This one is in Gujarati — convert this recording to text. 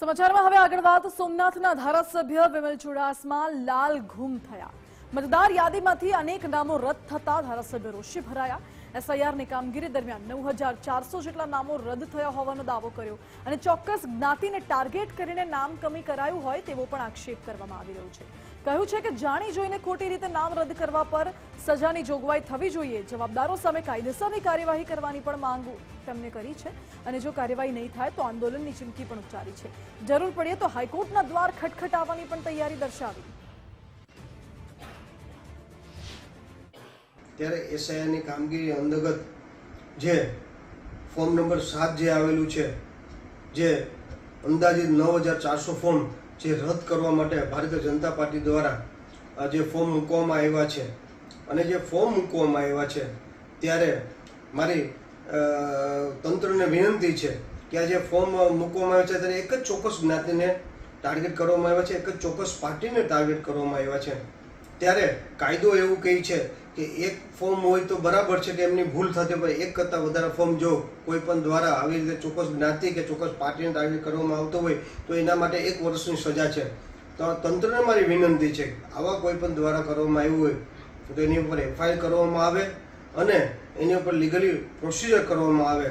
સમાચારમાં હવે આગળ વાત સોમનાથના ધારાસભ્ય વિમલ ચુડાસમા લાલ ઘૂમ થયા। મતદાર યાદીમાંથી અનેક નામો રદ થતા ધારાસભ્ય રોષે ભરાયા। એસઆઈઆરની કામગીરી દરમિયાન 9400 જેટલા નામો રદ થયા હોવાનો દાવો કર્યો અને ચોક્કસ જ્ઞાતિને ટાર્ગેટ કરીને નામ કમી કરાયું હોય તેવો પણ આક્ષેપ કરવામાં આવી રહ્યો છે। કહ્યું છે કે જાણી જોઈને ખોટી રીતે નામ રદ કરવા પર સજાની જોગવાઈ થવી જોઈએ। જવાબદારો સામે કાયદેસરની કાર્યવાહી કરવાની પણ માંગ તેમણે કરી છે અને જો કાર્યવાહી નહીં થાય તો આંદોલનની ચીમકી પણ ઉચ્ચારી છે। જરૂર પડે તો હાઈકોર્ટના દ્વાર ખટખટાવવાની પણ તૈયારી દર્શાવી। ત્યારે એસઆઈઆરની કામગીરી અંતર્ગત જે ફોર્મ નંબર 7 જે આવેલું છે, જે અંદાજિત 9400 ફોર્મ જે રદ કરવા માટે ભારતીય જનતા પાર્ટી દ્વારા જે ફોર્મ મૂકવામાં આવ્યા છે અને જે ફોર્મ મૂકવામાં આવ્યા છે ત્યારે મારી તંત્રને વિનંતી છે કે આ જે ફોર્મ મૂકવામાં આવ્યા છે ત્યારે એક જ ચોક્કસ જ્ઞાતિને ટાર્ગેટ કરવામાં આવ્યા છે, એક જ ચોક્કસ પાર્ટીને ટાર્ગેટ કરવામાં આવ્યા છે। ત્યારે કાયદો એવું કહે છે કે એક ફોર્મ હોય તો બરાબર છે કે એમની ભૂલ થતી, પણ એક કરતાં વધારે ફોર્મ જો કોઈ પણ દ્વારા આવી રીતે ચોક્કસ જ્ઞાતિ કે ચોક્કસ પાર્ટીને ટાર્ગેટ કરવામાં આવતો હોય તો એના માટે 1 વર્ષની સજા છે। તો તંત્રને મારી વિનંતી છે આવા કોઈ પણ દ્વારા કરવામાં આવ્યું હોય તો એની ઉપર એફઆઈઆર કરવામાં આવે અને એની ઉપર લીગલી પ્રોસિજર કરવામાં આવે।